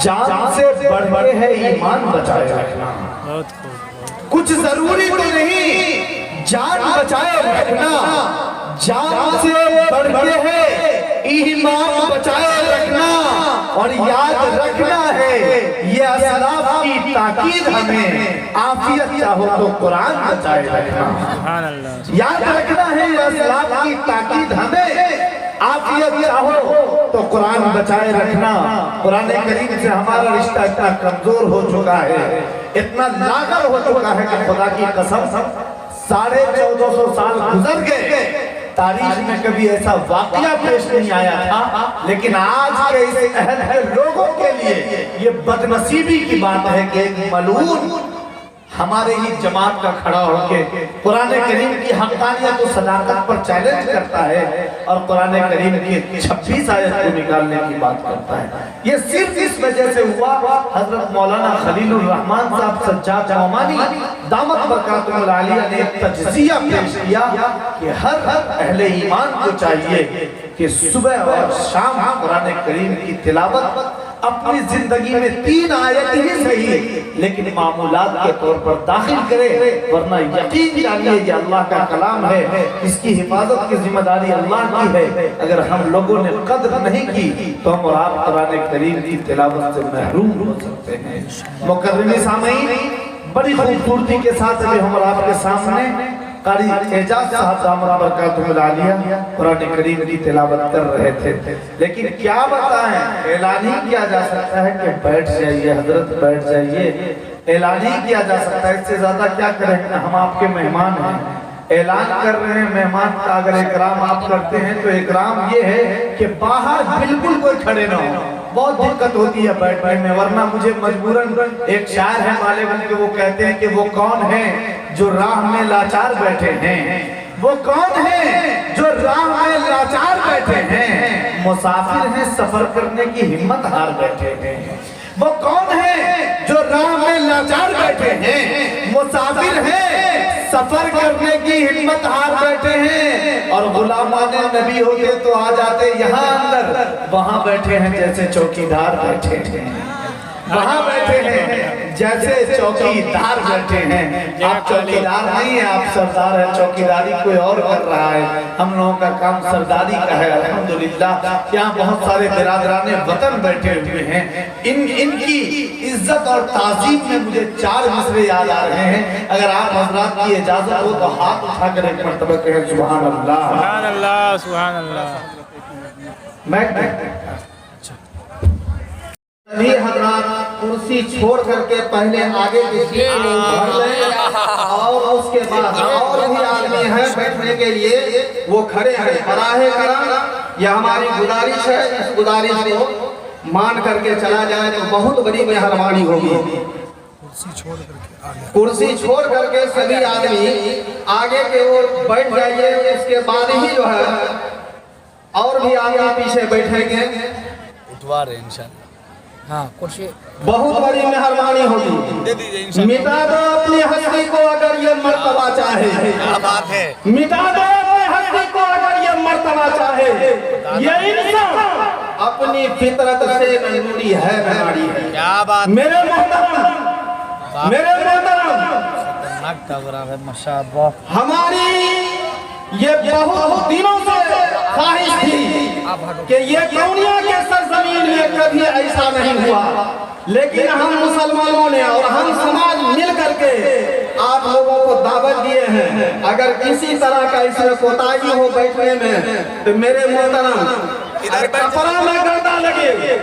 جان سے بڑھ کے ہے ایمان بچائے رکھنا. کچھ ضروری تو نہیں جان بچائے رکھنا, جان سے بڑھ کے ہے ایمان بچائے رکھنا. اور یاد رکھنا ہے یہ اسلاف کی تاکید ہمیں, عافیت چاہو تو قرآن بچائے رکھنا. یاد رکھنا ہے یہ اسلاف کی تاکید ہمیں, عافیت چاہو تو قرآن بچائے رکھنا. قرآن کریم سے ہمارا رشتہ اتنا کمزور ہو چکا ہے, اتنا لاغر ہو چکا ہے کہ خدا کی قسم 1450 سال گزر گئے, تاریخ میں کبھی ایسا واقعہ پیش نہیں آیا تھا. لیکن آج کے اس عہد کے لوگوں کے لیے یہ بدنصیبی کی بات ہے کہ ایک ملعون ہمارے ہی جماعت کا کھڑا ہو کے قرآن کریم کی حقانیت و صداقت پر چیلنج کرتا ہے اور قرآن کریم کی 26 آیت کو نکالنے کی بات کرتا ہے. یہ صرف اس وجہ سے ہوا, حضرت مولانا خلیل الرحمن صاحب سجاد عمانی دامت برکاتہ العالیہ نے ایک تجزیہ پیش کیا کہ ہر اہل ایمان کو چاہیے کہ صبح اور شام قرآن کریم کی تلاوت اپنی زندگی میں 3 آیت ہی صحیح لیکن معمولات کے طور پر داخل کرے, ورنہ یقین جانیے یہ اللہ کا کلام ہے, اس کی حفاظت کی ذمہ داری اللہ کی ہے. اگر ہم لوگوں نے قدر نہیں کی تو ہم اور آپ قرآن کریم کی تلاوت سے محروم ہو سکتے ہیں. مکرمی سامعین, بڑی خوبصورتی کے ساتھ ابھی ہم اور آپ کے سامنے قاری اعجاز صاحب دامت برکاتہ العالیہ قرآن کریم کی تلاوت کر رہے تھے. لیکن کیا بتائیں, اعلان ہی کیا جا سکتا ہے کہ بیٹھ جائیے حضرت, بیٹھ جائیے. اعلان ہی کیا جا سکتا ہے, اس سے زیادہ کیا کریں, ہم آپ کے مہمان ہیں, اعلان کر رہے ہیں. مہمان کا اگر اکرام آپ کرتے ہیں تو اکرام یہ ہے کہ باہر بالکل کوئی کھڑے نہ ہو. بہت دقت ہوتی ہے بیٹھنے میں, ورنہ مجھے مجبوراً ایک شاعر ہے مالے کے, وہ کہتے ہیں کہ وہ کون ہیں جو راہ میں لاچار بیٹھے ہیں, وہ کون ہیں جو راہ میں لاچار بیٹھے ہیں, مسافر ہیں سفر کرنے کی ہمت ہار بیٹھے ہیں. وہ کون ہیں جو راہ میں لاچار بیٹھے ہیں, مسافر ہیں سفر کرنے کی ہمت ہار بیٹھے ہیں. اور غلامان نبی ہوتے تو آ جاتے یہاں اندر, وہاں بیٹھے ہیں جیسے چوکیدار بیٹھے ہیں, وہاں بیٹھے ہیں جیسے چوکیدار بیٹھے ہیں. آپ چوکیدار نہیں ہیں, آپ سردار ہیں. چوکیداری کوئی اور کر رہا ہے, ہم لوگوں کا کام سرداری کا ہے. الحمدللہ یہاں بہت سارے برادران وطن بیٹھے ہوئے ہیں. ان کی عزت اور تعظیم میں مجھے 4 مصرے یاد آ رہے ہیں. اگر آپ حضرات کی اجازت ہو تو ہاتھ اٹھا کر ایک مرتبہ کہیں سبحان اللہ, سبحان اللہ, سبحان اللہ. میں یہ حضرات کرسی چھوڑ کر کے پہلے آگے کی سیٹ میں بھر لیں, اور اس کے بعد اور بھی آدمی ہیں بیٹھنے کے لیے وہ کھڑے ہیں. براہ کرم یہ ہماری گزارش ہے, اس گزارش کو مان کر کے چلا جائے تو بہت بڑی مہربانی ہوگی. کرسی چھوڑ کر کے سبھی آدمی آگے کے اور بیٹھ جائیے. اس کے بعد ہی جو ہے اور بھی آدمی پیچھے بیٹھیں گے. اتوار ہے انشاءاللہ. ہاں کرسی بہت بڑی مہربانی ہوگی. مٹا دو اپنی ہستی کو اگر یہ مرتبہ چاہے, کیا بات ہے, مٹا دو اپنی ہستی کو اگر یہ مرتبہ چاہے. یہ انسان اپنی فطرت سے نوری ہے, بیماری ہے. کیا بات, میرے محترم, میرے محترم, خطرناک تغرا ہے ماشاءاللہ. ہماری یہ بہت دنوں سے خواہش تھی کہ یہ کونیا کے سرزمین میں کبھی ایسا نہیں ہوا, لیکن ہم مسلمانوں نے اور ہم سماج مل کر کے آپ لوگوں کو دعوت دیے ہیں. اگر کسی طرح کا اس میں کوتاہی ہو بیٹھنے میں تو میرے محترم کپڑا میں گردہ لگے,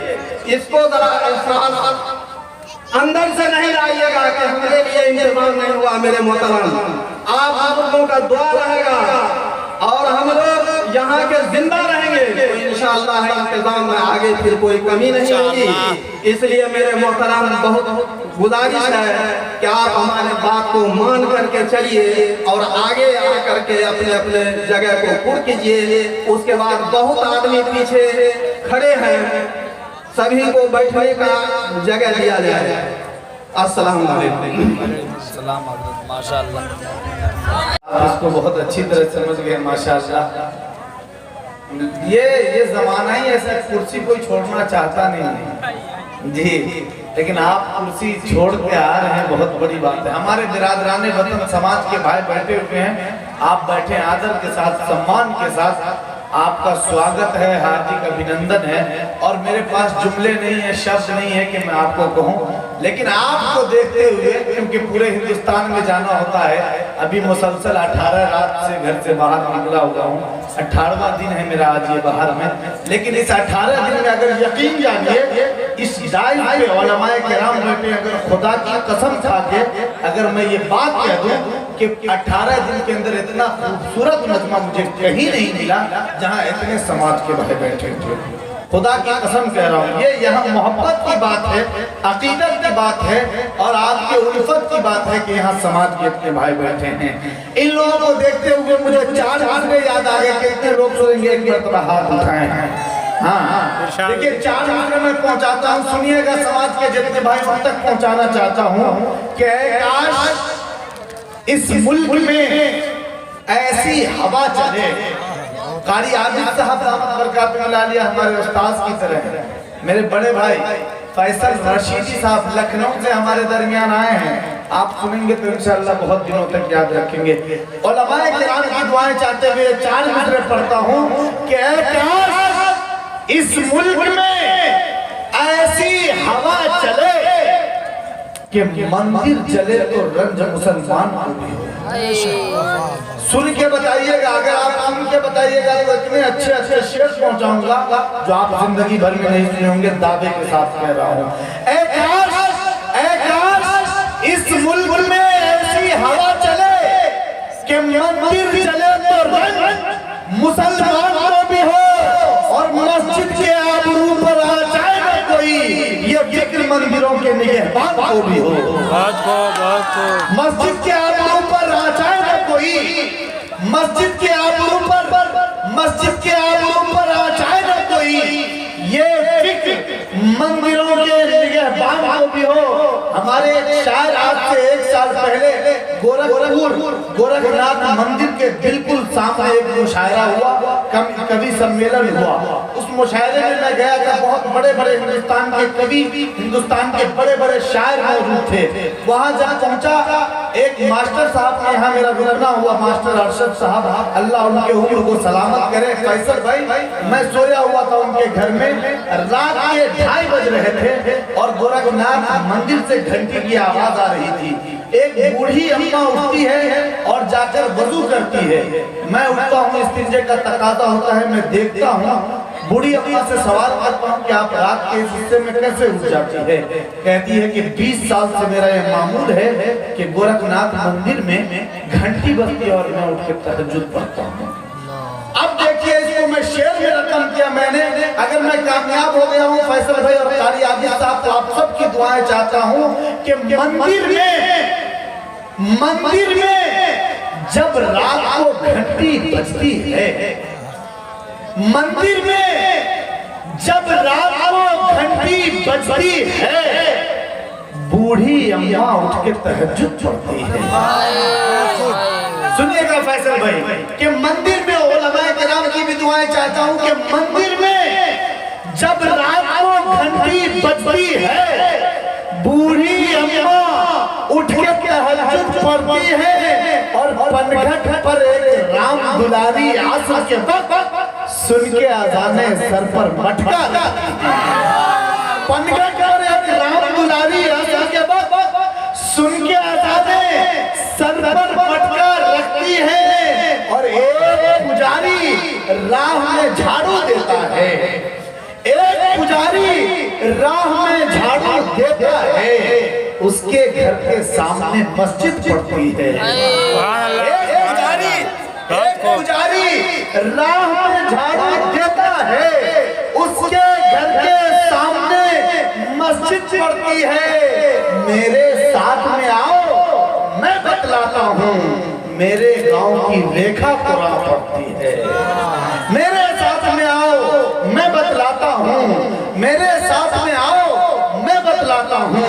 اس کو ذرا احساس اندر سے نہیں لائیے گا کہ ہمارے لیے انتظام نہیں ہوا. میرے محترم آپ لوگوں کا دعا رہے گا اور ہم لوگ یہاں کے زندہ رہیں گے تو انشاءاللہ انتظام میں آگے پھر کوئی کمی نہیں ہوگی. اس لیے میرے محترم بہت گزارش ہے کہ آپ ہمارے بات کو مان کر کے چلیے اور آگے آ کر کے اپنے اپنے جگہ کو پر کیجئے. اس کے بعد بہت آدمی پیچھے کھڑے ہیں, سبھی کو بیٹھنے کا جگہ دیا جائے. السلام علیکم. السلام علیکم. ماشاءاللہ آپ اس کو بہت اچھی طرح سمجھ گئے ماشاءاللہ. یہ زمانہ ہی ایسا, کرسی کوئی چھوڑنا چاہتا نہیں ہے. जी, लेकिन आप कुर्सी छोड़ के आ रहे हैं, बहुत बड़ी बात है। हमारे बिरादरान वतन समाज के भाई बैठे हुए हैं, आप बैठे, आदर के साथ, सम्मान के साथ आपका स्वागत है, हार्दिक अभिनंदन है। और मेरे पास जुमले नहीं है, शब्द नहीं है कि मैं आपको कहूँ, लेकिन आपको देखते हुए, क्योंकि पूरे हिंदुस्तान में जाना होता है, अभी मुसलसल 18 रात से घर से बाहर निकला हुआ हूँ, 18वां दिन है मेरा आज ये बाहर में। लेकिन इस 18 दिन में अगर यकीन जानिए, इस डाइव पे उलमाए किराम बैठे, अगर खुदा की कसम खा के अगर मैं ये बात कह दूं कि 18 दिन के अंदर इतना खूबसूरत मजमा मुझे कहीं नहीं मिला जहां इतने समाज के भाई बैठे थे। खुदा की कसम कह रहा हूँ, ये यहाँ मोहब्बत की बात है, अकीदत की बात है, और आपके उल्फत की बात है कि यहाँ समाज के इतने भाई बैठे हैं। इन लोगों को देखते हुए मुझे 4 चीजें याद आ गए। कितने लोग सुनेंगे, एक मरतबा हाथ उठाए हैं। हाँ, देखिए 4 चीजें मैं पहुंचाता हूँ, सुनिएगा, समाज के जितने भाई उन तक पहुंचाना चाहता हूँ कि काश इस मुल्क में ऐसी हवा चले। कारी आबिद साहब हमारे उस्ताद की तरह मेरे बड़े भाई फैसल रशीदी साहब लखनऊ से हमारे दरमियान आए हैं। आप सुनेंगे तो इंशाअल्लाह बहुत दिनों तक याद रखेंगे। उलमाए किराम की दुआएं चाहते हुए 4 मिसरे पढ़ता हूँ कि काश इस मुल्क में ऐसी हवा चले कि मंदिर जले तो रंज मुसलमान को भी हो। सुन के बताइएगा, अगर आप सुन के बताइएगा तो इतने अच्छे अच्छे शेर पहुंचाऊंगा जो आप जिंदगी भर में नहीं सुने होंगे। दावे के साथ कह रहा हूँ, ऐ काश इस मुल्क में ऐसी हवा चले कि मंदिर जले तो रंज मुसलमान को भी हो, और मस्जिद के आबरू पर आ जाए ना कोई, ये जिक्र मंदिरों के निगहबान को भी हो। मस्जिद के आबरू पर आ जाए ना कोई, मस्जिद के आबरू पर आ जाए ना कोई, ये फिक्र मंदिरों के निगहबान को भी हो। हमारे एक शायर आज से 1 साल पहले गोरखनाथ मंदिर के बिल्कुल सामने एक मुशायरा हुआ, कवि सम्मेलन हुआ। उस मुशायरे में मैं गया था, बहुत बड़े बड़े हिंदुस्तान के कवि, हिंदुस्तान के बड़े बड़े शायर मौजूद थे। वहां जब पहुंचा, एक मास्टर साहब ने, यहाँ मेरा गुजरना हुआ, मास्टर अरशद साहब, अल्लाह उनके उम्र को सलामत करे। फैसल भाई, मैं सोया हुआ था उनके घर में, रात के 2:30 बज रहे थे और गोरखनाथ मंदिर से घंटी की आवाज आ रही थी। एक बूढ़ी अम्मा उठती है और जाकर वजू करती है। मैं उठता हूँ, इस्तिंजे का तकाजा होता है, मैं देखता हूँ, बूढ़ी अम्मा से सवाल करता हूँ कि आप रात के इस हिस्से में कैसे उठ जाती है। कहती है कि 20 साल से मेरा यह मामूल है कि गोरखनाथ मंदिर में घंटी बजती है और मैं उठ के तहज्जुद पढ़ता हूँ। अब देखिए, इसको मैं शेर में रकम किया मैंने। अगर मैं कामयाब हो गया हूँ फैसल भाई और कारी आबिद साहब, तो आप सबकी दुआएं चाहता हूँ कि मंदिर में जब रात को घंटी बजती है, मंदिर में जब रात को घंटी बजती है, बूढ़ी अम्मा उठ के तहज्जुद पढ़ती है। सुनिएगा फैसल भाई कि मंदिर में उलमाए किराम की भी दुआएं चाहता हूं कि मंदिर में जब रात को घंटी बजती है, बूढ़ी अम्मा उठ के तहज्जुद पढ़ती है, और पनघट पर एक राम दुलारी आसर के वक्त सुन के अज़ाने सर पर मटका रखती है। पनघट पर एक राम दुलारी आसर के वक्त सुन के अज़ाने सर पर मटका रखती है, और एक पुजारी राह में झाड़ू देता है। एक पुजारी राह में झाड़ू देता है, उसके घर के सामने मस्जिद पड़ती है। एक पुजारी राह में झाड़ू देता है, उसके घर के सामने मस्जिद पड़ती है। मेरे साथ में आओ, मैं बतलाता हूँ, मेरे गांव की रेखा कुरान पढ़ती है। मेरे साथ में आओ, मैं बतलाता हूँ, मेरे साथ में आओ, मैं बतलाता हूँ,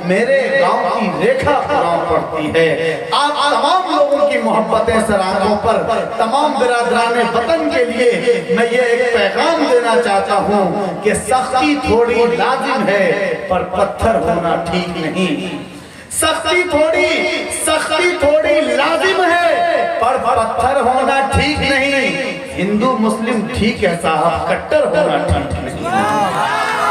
मेरे गांव की रेखा कुरान पढ़ती है। आप तमाम लोगों की मोहब्बतें सर आंखों पर, तमाम बिरादरान वतन के लिए मैं ये एक पैगाम देना देना चाहता हूँ कि सख्ती थोड़ी लाजिम है पर पत्थर होना ठीक नहीं। सख्ती थोड़ी लाजिम है पर पत्थर होना ठीक नहीं। हिंदू मुस्लिम ठीक है साहब, कट्टर होना ठीक नहीं।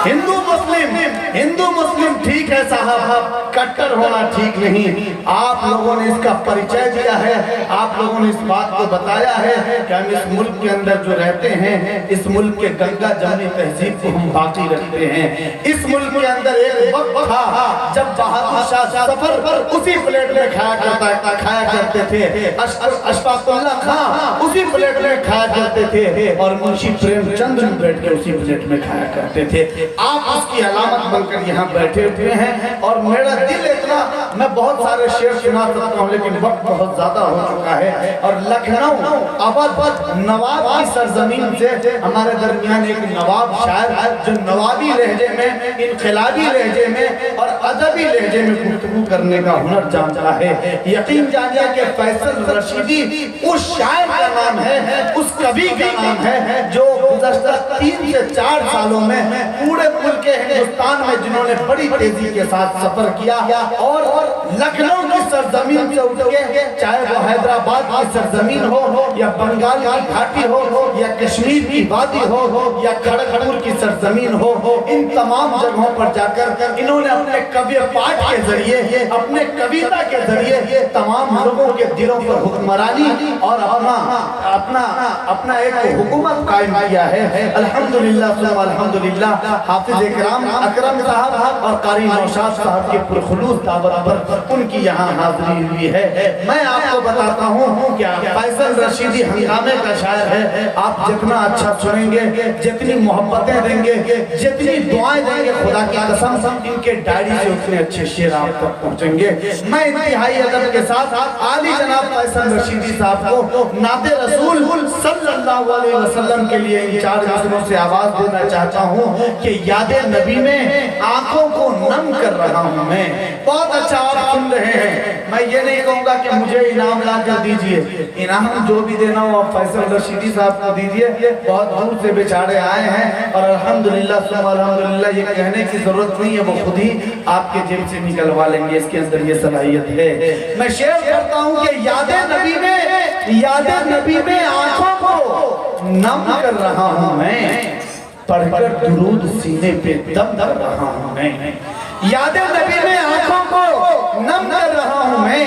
हिंदू मुस्लिम ठीक है साहब, कट्टर होना ठीक नहीं। आप लोगों ने इसका परिचय दिया है, आप लोगों ने इस बात को बताया है कि हम इस मुल्क के अंदर जो रहते हैं, इस मुल्क के गंगा जमनी तहजीब को हम बाकी रखते हैं। इस मुल्क के अंदर एक वक्त था जब बहादुर शाह सफर उसी प्लेट में खाया करते थे, अशफाकुल्लाह खां उसी प्लेट में खाया करते थे, और मुंशी प्रेमचंद भी बैठ के उसी प्लेट में खाया करते थे। आप उसकी अलामत बनकर यहाँ बैठे हुए हैं, और मेरा दिल इतना, मैं बहुत सारे शेर सुना सकता हूँ लेकिन वक्त बहुत ज्यादा हो चुका है। और लखनऊ अवध नवाब की सरजमीन से हमारे दरमियान एक नवाब शायर है जो नवाबी लहजे में, इनकलाबी लहजे में और अदबी लहजे में गुफ्तगू करने का हुनर जानता है। यकीन जानिए कि फैसल रशीदी उस शायर का नाम है, उस कवि का नाम है जो गुज़श्ता 3 से 4 सालों में पूरे मुल्क के हिंदुस्तान में जिन्होंने बड़ी तेजी के साथ सफर किया, और लखनऊ की सरजमीन से उठ के, चाहे वो हैदराबाद की सरजमीन हो या बंगाल की घाटी हो या कश्मीर की वादी हो या खड़गपुर की सरजमीन हो, इन तमाम जगहों पर जाकर इन्होंने अपने कवि पाठ के जरिए, अपने कविता के जरिए तमाम लोगों के दिलों पर हुक्मरानी और अपना एक हुकूमत कायम किया है। अल्हम्दुलिल्लाह अल्हम्दुलिल्लाह। हाफिज इकराम अकरम साहब और कारी नौशाद साहब के पुरखुलूस दावत पर उनकी यहाँ हाजिरी हुई है। मैं आपको बताता हूँ क्या फैसल रशीदी हंगामे का शायर है। आप जितना अच्छा सुनेंगे, जितनी मोहब्बतें देंगे, जितनी दुआएं देंगे, खुदा की कसम इनके डायरी से उतने अच्छे शेर आप तक पहुँचेंगे। मैं इंतहाई अदब के साथ आली जनाब फैसल रशीदी साहब को नाते रसूल सल्लल्लाहु अलैहि वसल्लम के लिए इन 4 मिसरों से आवाज देना चाहता हूँ कि यादे नबी में आंखों को नम कर रहा हूँ मैं। बहुत अच्छा आप सुन रहे हैं। मैं ये नहीं कहूँगा कि मुझे इनाम ला कर दीजिए, इनाम जो भी देना हो आप फैसल रशीदी साहब को दीजिए। बहुत दूर से बेचारे आए हैं और अल्हम्दुलिल्लाह सुम्मा अल्हम्दुलिल्लाह ये कहने की जरूरत नहीं है, वो खुद ही आपके जेब से निकलवा लेंगे, इसके अंदर ये सलाहियत है। मैं शेयर करता हूँ कि यादे नबी में आंखों को नम कर रहा हूँ मैं, पढ़कर दुरूद सीने पे दम कर रहा हूँ मैं। यादे नबी में आंखों को नम कर रहा हूँ मैं,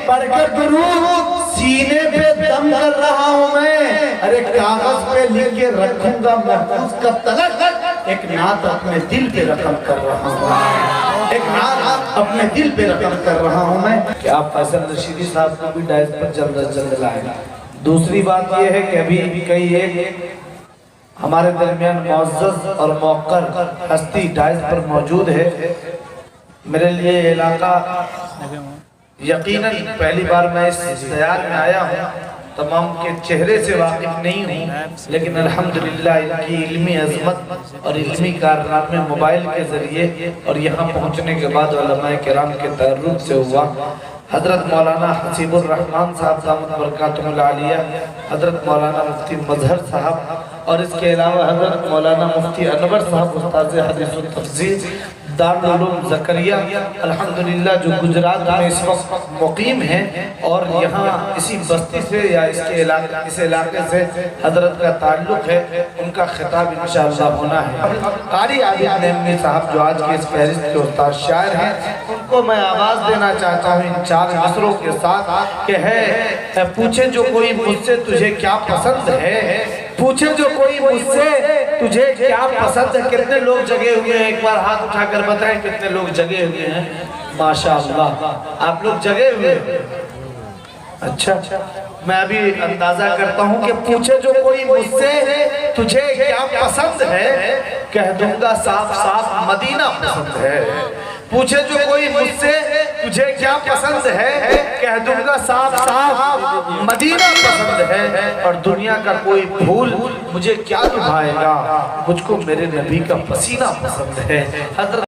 पढ़कर दुरूद सीने पे दम कर रहा हूँ मैं। अरे कागज पे लिख के रखूंगा महफूज कब तक, एक नात अपने दिल पे रकम कर रहा हूँ, एक नात अपने दिल पे रकम कर रहा हूँ मैं। क्या आप फैसल रशीदी साहब को भी डायस पर जल्द लाएगा। दूसरी बात यह है कि अभी कई एक हमारे दरमियान मुअज़्ज़ज़ और मौक़र हस्ती डायस पर मौजूद है। मेरे लिए इलाका यकीनन पहली बार मैं इस दयार में आया हूँ, तमाम के चेहरे से वाकिफ नहीं हूँ, लेकिन अल्हम्दुलिल्लाह इनकी इल्मी अज़मत और इल्मी कारनामे मोबाइल के ज़रिए और यहाँ पहुँचने के बाद उलमाए किराम के तअर्रुफ़ से हुआ। हज़रत मौलाना हसीबुर रहमान साहब दामत बरकातुहुल आलिया, हज़रत मौलाना मुफ्ती मजहर साहब और इसके अलावा हज़रत मौलाना मुफ्ती अनवर साहब उस्ताद हदीस व तफसीर दारुल उलूम ज़करिया अल्हम्दुलिल्लाह जो गुजरात में इस वक्त मुकीम हैं और यहाँ इसी बस्ती से या इस इलाके से हज़रत का ताल्लुक़ है, उनका खिताब इंशाअल्लाह होना है। कारी आबिद नेमी साहब जो आज के इस फहरिस्त के उस्ताद शायर हैं, उनको मैं आवाज़ देना चाहता हूँ इन 4 मिसरों के साथ कि है पूछे जो कोई मुझसे तुझे क्या पसंद है, पूछे जो कोई मुझसे तुझे क्या पसंद है। कितने लोग जगे हुए हैं, एक बार हाथ उठाकर बताएं कितने लोग जगे हुए हैं। माशाअल्लाह आप लोग जगे हुए हैं। अच्छा, मैं अभी अंदाजा करता हूँ कि पूछे जो कोई मुझसे तुझे क्या पसंद है, कह दूंगा साफ साफ मदीना पसंद है। पूछे जो कोई मुझसे तुझे क्या पसंद है, कह दूंगा साफ साफ मदीना पसंद है। और दुनिया का कोई फूल मुझे क्या लुभाएगा, मुझको मेरे नबी का पसीना पसंद है। हज़रत